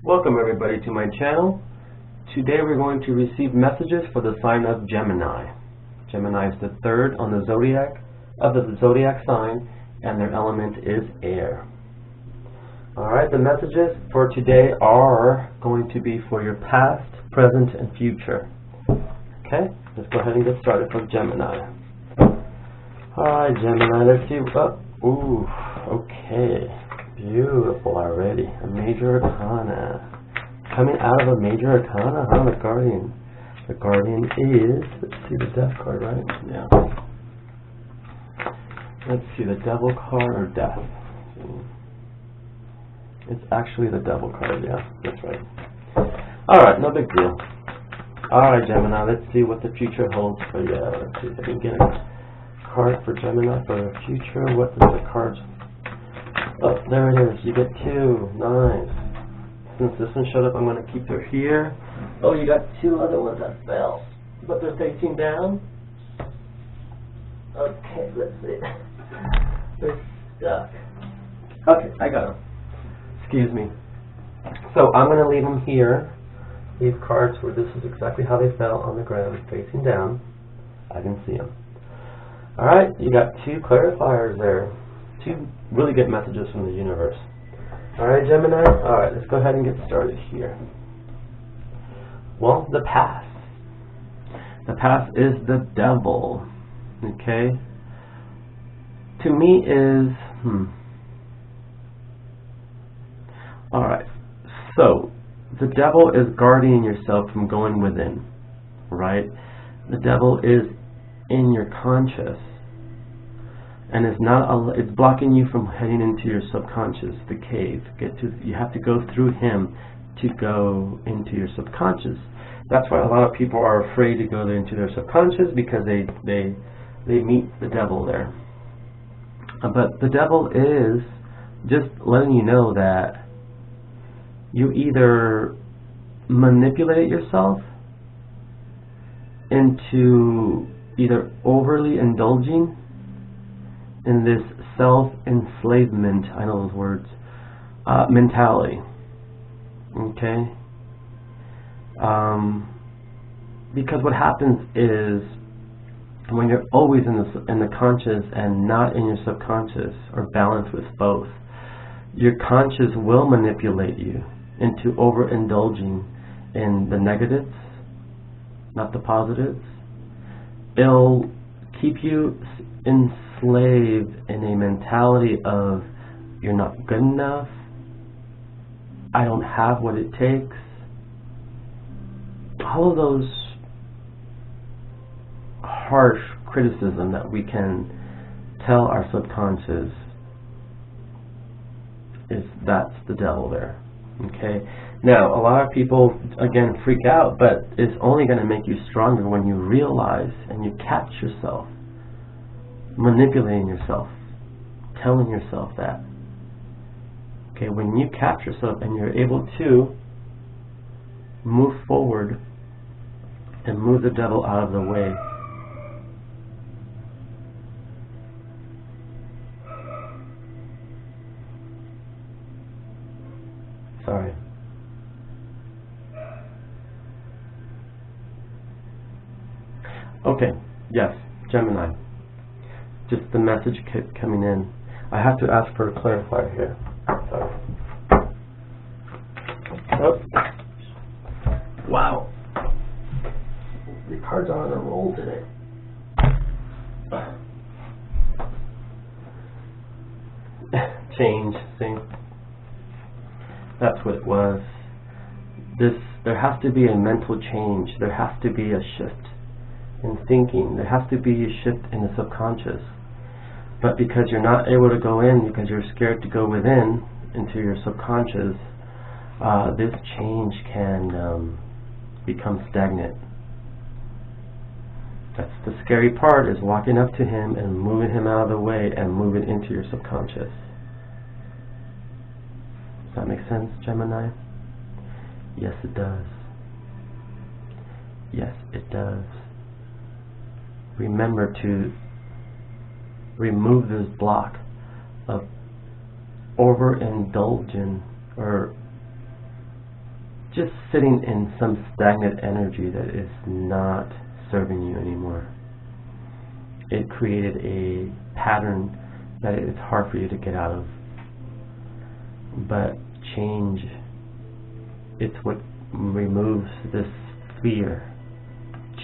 Welcome everybody to my channel. Today we're going to receive messages for the sign of Gemini. Gemini is the third on the zodiac sign, and their element is air. Alright, the messages for today are going to be for your past, present, and future. Okay, let's go ahead and get started for Gemini. Alright, Gemini, let's see. Ooh, okay. Beautiful already. A major arcana. Coming out of a major arcana, huh? The Guardian. The Guardian is, let's see the Death card, right? Yeah. Let's see, the Devil card or Death. It's actually the Devil card, yeah, that's right. Alright, no big deal. Alright, Gemini, let's see what the future holds for you. Let's see if I can get a card for Gemini for the future. What does the cards? Oh, there it is. You get 2. Nice. Since this one showed up, I'm going to keep her here. Oh, you got 2 other ones that fell, but they're facing down. Okay, let's see. They're stuck. Okay, I got them. Excuse me. So I'm going to leave them here. These cards where this is exactly how they fell on the ground, facing down. I can see them. Alright, you got 2 clarifiers there. 2 really good messages from the universe. Alright, Gemini? Alright, let's go ahead and get started here. Well, the past. The past is the devil. Okay? To me is... Alright, so the devil is guarding yourself from going within. Right? The devil is in your conscious. And it's blocking you from heading into your subconscious, the cave. You have to go through him to go into your subconscious. That's why a lot of people are afraid to go into their subconscious, because they meet the devil there. But the devil is just letting you know that you either manipulate yourself into either overly indulging in this self-enslavement, I know those words, mentality. Okay? Because what happens is, when you're always in the conscious and not in your subconscious, or balanced with both, your conscious will manipulate you into overindulging in the negatives, not the positives. It'll keep you enslaved in a mentality of, you're not good enough, I don't have what it takes. All of those harsh criticism that we can tell our subconscious, that's the devil there. Okay? Now, a lot of people, again, freak out, but it's only going to make you stronger when you realize and you catch yourself manipulating yourself, telling yourself that. Okay, when you catch yourself and you're able to move forward and move the devil out of the way, sorry. Okay, yes, Gemini. Just the message kept coming in. I have to ask for a clarifier here. Sorry. Oh. Wow. The cards are on a roll today. Change, see? That's what it was. There has to be a mental change. There has to be a shift in thinking. There has to be a shift in the subconscious. But because you're not able to go in, because you're scared to go within, into your subconscious, this change can become stagnant. That's the scary part, is walking up to him and moving him out of the way and moving into your subconscious. Does that make sense, Gemini? Yes, it does. Yes, it does. Remember to remove this block of overindulging or just sitting in some stagnant energy that is not serving you anymore. It created a pattern that it's hard for you to get out of. But change, it's what removes this fear.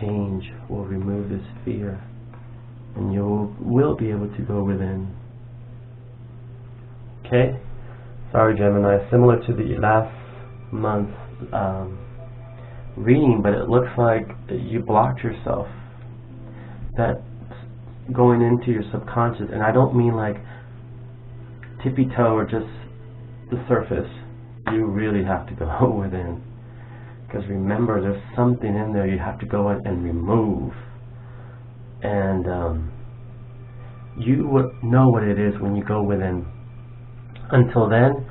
Change will remove this fear, and you will be able to go within. Okay? Sorry, Gemini, similar to the last month's reading, but it looks like you blocked yourself. That's going into your subconscious, and I don't mean like tippy-toe or just the surface. You really have to go within, because remember, there's something in there you have to go in and remove, and you would know what it is when you go within. Until then,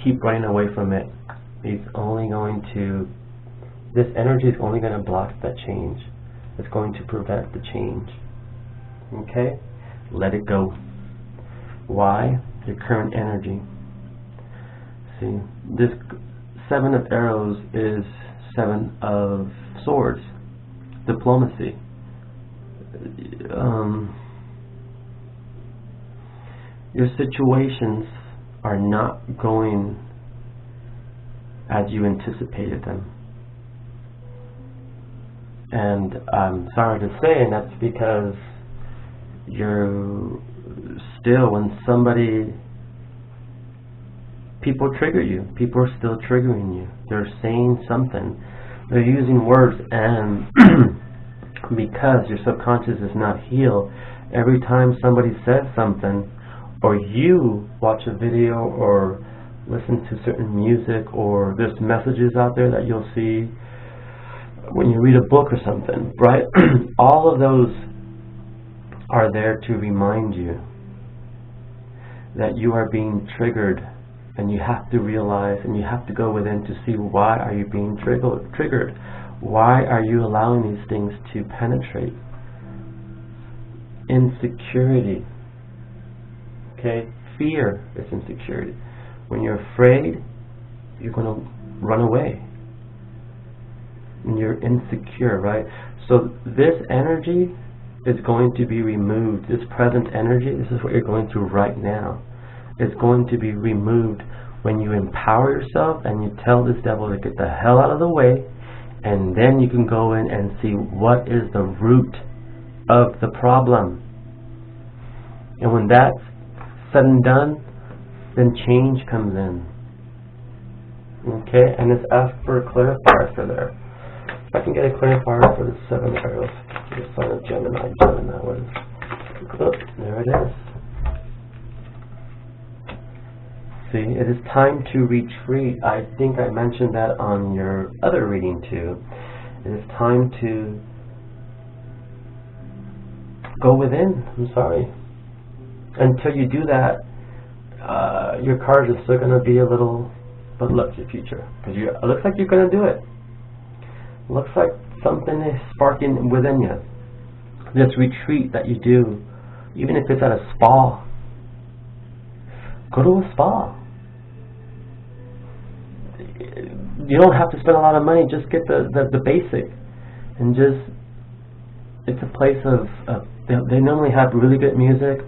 keep running away from it. It's only going to, this energy is only going to block that change. It's going to prevent the change. Okay? Let it go. Why? Your current energy. See, this 7 of arrows is 7 of swords. Diplomacy. Your situations are not going as you anticipated them. And I'm sorry to say, and that's because you're still, when people trigger you, people are still triggering you. They're saying something. They're using words, and because your subconscious is not healed, every time somebody says something, or you watch a video or listen to certain music, or there's messages out there that you'll see when you read a book or something, right? All of those are there to remind you that you are being triggered, and you have to realize, and you have to go within to see, why are you being triggered? Why are you allowing these things to penetrate? Insecurity. Okay? Fear is insecurity. When you're afraid, you're going to run away. And you're insecure, right? So this energy is going to be removed. This present energy, this is what you're going through right now. It's going to be removed when you empower yourself and you tell this devil to get the hell out of the way, and then you can go in and see what is the root of the problem. And when that's said and done, then change comes in. Okay, and it's asked for a clarifier for there. If I can get a clarifier for the 7 arrows, the sign of Gemini, what is it? Oh, there it is. See, it is time to retreat. I think I mentioned that on your other reading too. It is time to go within. I'm sorry. Until you do that, your cards are still going to be a little, but look, your future. Because it looks like you're going to do it. Looks like something is sparking within you. This retreat that you do, even if it's at a spa, go to a spa. You don't have to spend a lot of money. Just get the basic, and just, it's a place of they normally have really good music.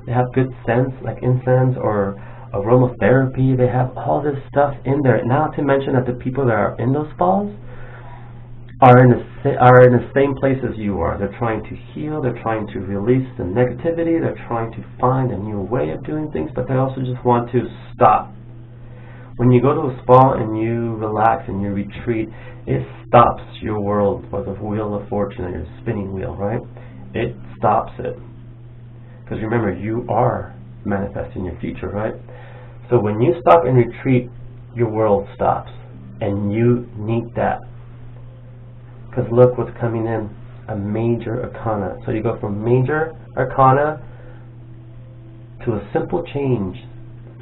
They have good scents like incense or aromatherapy. They have all this stuff in there. Not to mention that the people that are in those spas are in the same place as you are. They're trying to heal. They're trying to release the negativity. They're trying to find a new way of doing things, but they also just want to stop. When you go to a spa and you relax and you retreat, it stops your world, or the wheel of fortune, or your spinning wheel, right? It stops it. Because remember, you are manifesting your future, right? So when you stop and retreat, your world stops. And you need that. Because look what's coming in, a major arcana. So you go from major arcana to a simple change.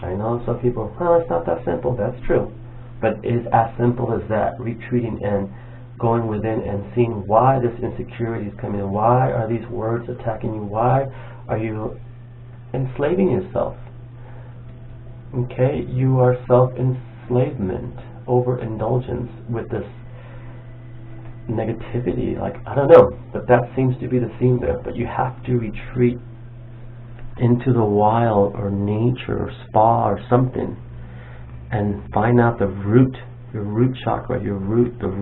I know some people, oh, it's not that simple. That's true. But it is as simple as that, retreating and going within and seeing why this insecurity is coming in. Why are these words attacking you? Why are you enslaving yourself? Okay, you are self-enslavement. overindulgence with this negativity. Like, I don't know, but that seems to be the theme there. But you have to retreat into the wild or nature or spa or something and find out the root, your root chakra, the root of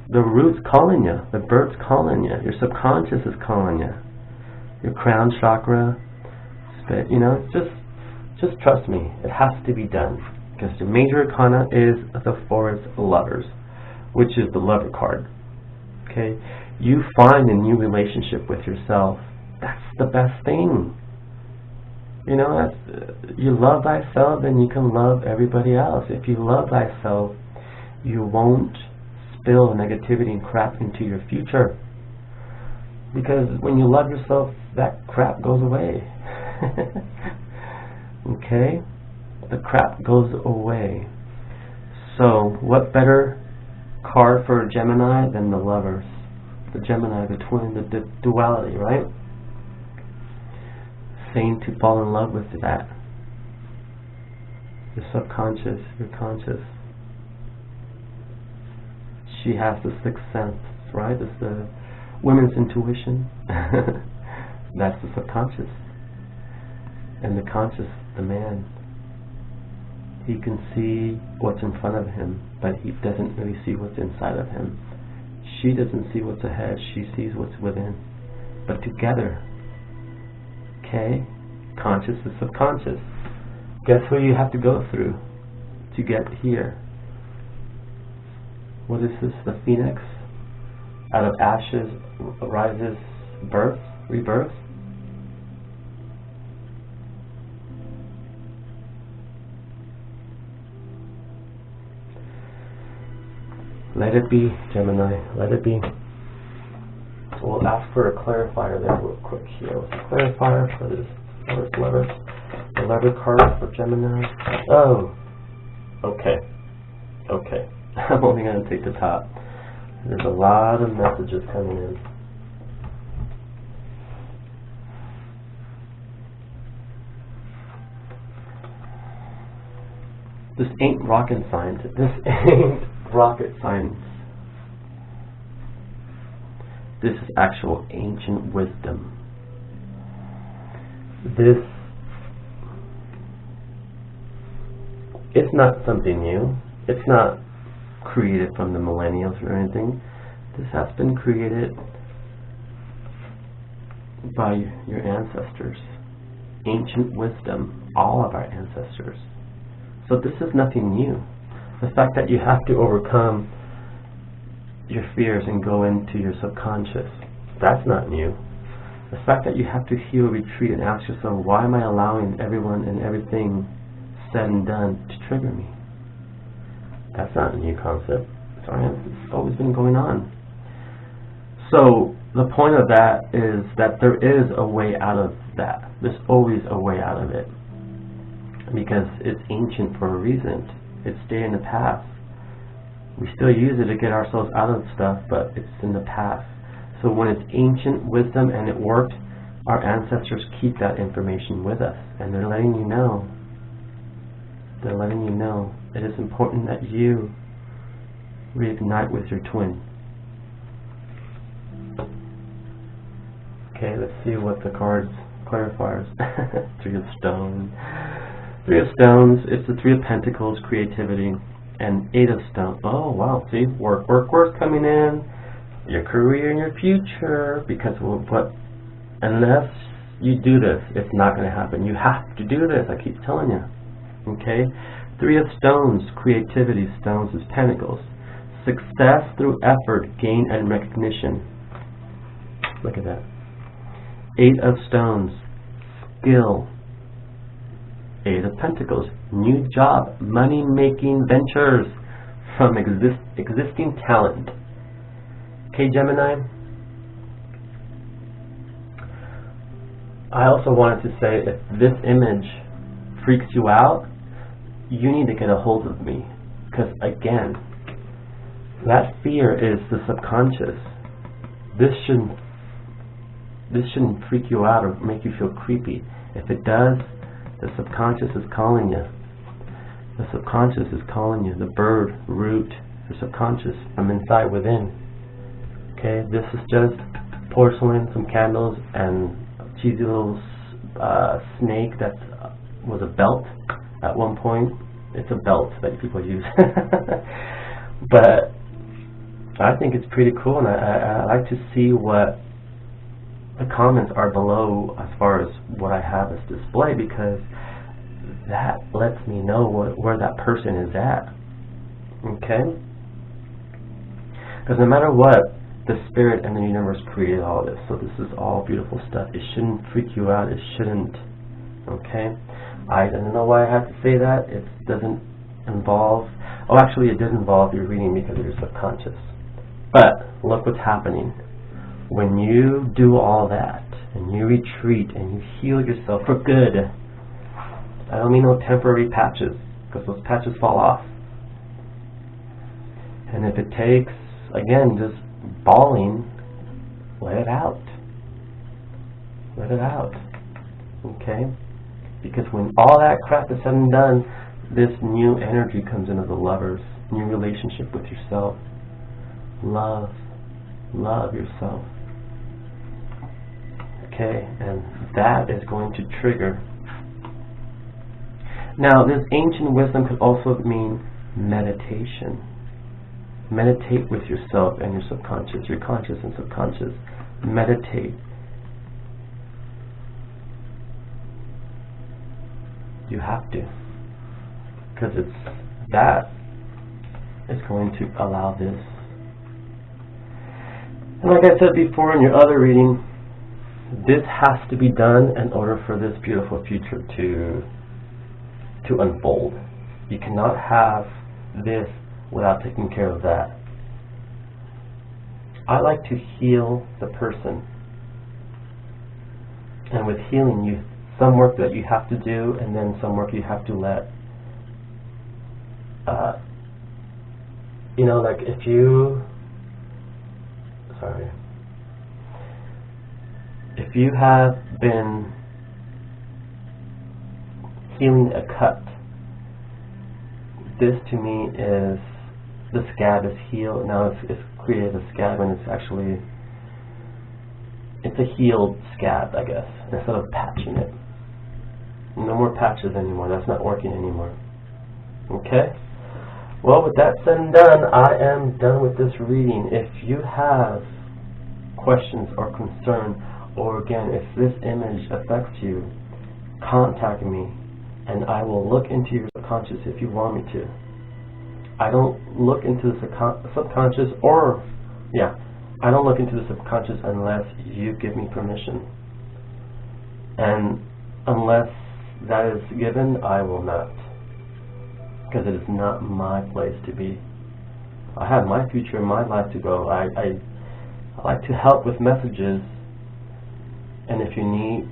the root's calling you, the bird's calling you, your subconscious is calling you, your crown chakra, just trust me, it has to be done, because the major arcana is the Forest Lovers, which is the lover card. Okay, you find a new relationship with yourself. That's the best thing. You love thyself, then you can love everybody else. If you love thyself, you won't spill negativity and crap into your future. Because when you love yourself, that crap goes away. Okay? The crap goes away. So, what better card for Gemini than the Lovers? The Gemini, the twin, the duality, right? Saying to fall in love with that. Your subconscious, your conscious. She has the sixth sense, right? It's the women's intuition. That's the subconscious. And the conscious, the man. He can see what's in front of him, but he doesn't really see what's inside of him. She doesn't see what's ahead, she sees what's within. But together, okay, conscious and subconscious. Guess who you have to go through to get here? What is this? The phoenix? Out of ashes rises birth, rebirth. Let it be, Gemini. Let it be. We'll ask for a clarifier there real quick here. What's a clarifier for this first lever? The lever card for Gemini. Oh. Okay. Okay. I'm only going to take the top. There's a lot of messages coming in. This ain't rocket science. This ain't rocket science. This is actual ancient wisdom. It's not something new. It's not created from the millennials or anything. This has been created by your ancestors. Ancient wisdom, all of our ancestors. So this is nothing new. The fact that you have to overcome your fears and go into your subconscious, that's not new. The fact that you have to heal, retreat, and ask yourself, why am I allowing everyone and everything said and done to trigger me? That's not a new concept. It's always been going on. So the point of that is that there is a way out of that. There's always a way out of it. Because it's ancient for a reason. It's stayed in the past. We still use it to get ourselves out of stuff, but it's in the past. So when it's ancient wisdom and it worked, our ancestors keep that information with us. And they're letting you know. They're letting you know. It is important that you reignite with your twin. Okay, let's see what the cards clarifiers. Three of Stones. Three of Stones, it's the Three of Pentacles, creativity, and Eight of Stones. Oh, wow, see, work's coming in, your career and your future, because unless you do this, it's not going to happen. You have to do this, I keep telling you. Okay? Three of Stones, creativity, Stones is Pentacles. Success through effort, gain, and recognition. Look at that. Eight of Stones, skill. Eight of Pentacles, new job, money-making ventures from existing talent. Okay, Gemini? I also wanted to say, if this image freaks you out, you need to get a hold of me. Because, again, that fear is the subconscious. This shouldn't freak you out or make you feel creepy. If it does, the subconscious is calling you. The subconscious is calling you. The bird, root, your subconscious from inside within. Okay, this is just porcelain, some candles, and a cheesy little snake that was a belt at one point. It's a belt that people use. But I think it's pretty cool, and I like to see what the comments are below as far as what I have as display, because that lets me know where that person is at. Okay? Because no matter what, the spirit and the universe created all this. So this is all beautiful stuff. It shouldn't freak you out. It shouldn't. Okay? I don't know why I have to say that. It doesn't involve... Oh, actually, it does involve your reading because of your subconscious. But look what's happening. When you do all that, and you retreat, and you heal yourself for good, I don't mean no temporary patches, because those patches fall off. And if it takes, again, just bawling, let it out. Let it out. Okay? Because when all that crap is said and done, this new energy comes into the lovers, new relationship with yourself. Love yourself. Okay? And that is going to trigger. Now, this ancient wisdom could also mean meditation. Meditate with yourself and your subconscious, your conscious and subconscious. Meditate. You have to. Because that is going to allow this. And like I said before in your other reading, this has to be done in order for this beautiful future to unfold. You cannot have this without taking care of that. I like to heal the person. And with healing, some work that you have to do, and then some work you have to let. Like if you have been healing a cut, this to me is the scab is healed. Now it's created a scab, and it's a healed scab, I guess, instead of patching it. No more patches anymore. That's not working anymore. Okay? Well, with that said and done, I am done with this reading. If you have questions or concern, or again, if this image affects you, contact me, and I will look into your subconscious if you want me to. I don't look into the subconscious, I don't look into the subconscious unless you give me permission. And unless that is given, I will not. Because it is not my place to be. I have my future and my life to go. I like to help with messages, and if you need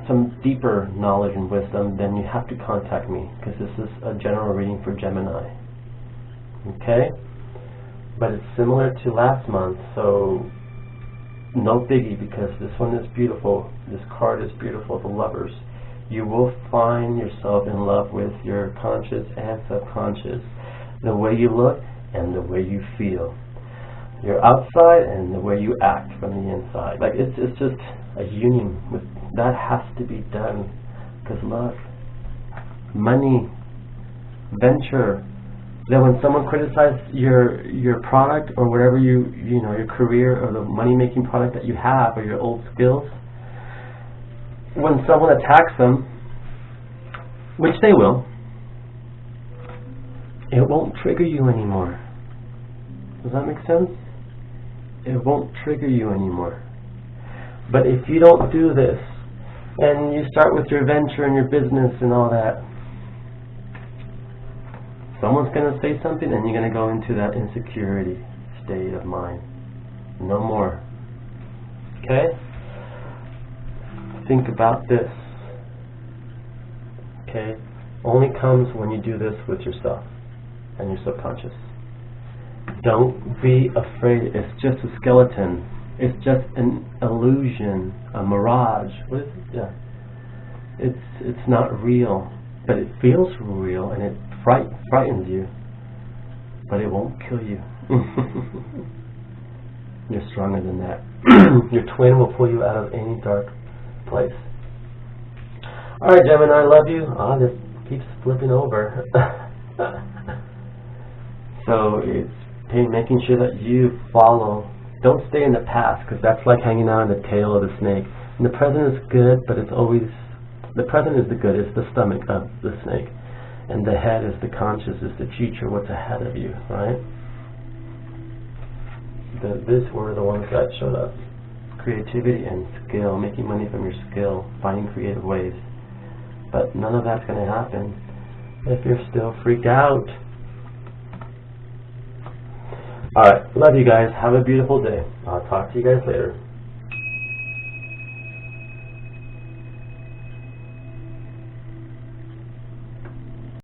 some deeper knowledge and wisdom, then you have to contact me, because this is a general reading for Gemini. Okay? But it's similar to last month, so no biggie, because this one is beautiful. This card is beautiful, the lovers. You will find yourself in love with your conscious and subconscious. The way you look and the way you feel. Your outside and the way you act from the inside. Like it's just a union with that has to be done. Because look, money, venture. Then when someone criticizes your product or whatever your career or the money making product that you have or your old skills, when someone attacks them, which they will, it won't trigger you anymore. Does that make sense? It won't trigger you anymore. But if you don't do this, and you start with your venture and your business and all that, someone's going to say something and you're going to go into that insecurity state of mind. No more. Okay? Think about this. Okay? Only comes when you do this with yourself and your subconscious. Don't be afraid. It's just a skeleton. It's just an illusion, a mirage. What is it? Yeah. It's not real. but it feels real and it frightens you, but it won't kill you. You're stronger than that. Your twin will pull you out of any dark place. Alright, Gemini, I love you. This keeps flipping over. So it's making sure that you follow. Don't stay in the past, because that's like hanging out in the tail of the snake. And the present is good, but it's always, the present is the good, it's the stomach of the snake. And the head is the conscious, is the future, what's ahead of you, right? These were the ones that showed up. Creativity and skill, making money from your skill, finding creative ways. But none of that's going to happen if you're still freaked out. Alright, love you guys. Have a beautiful day. I'll talk to you guys later.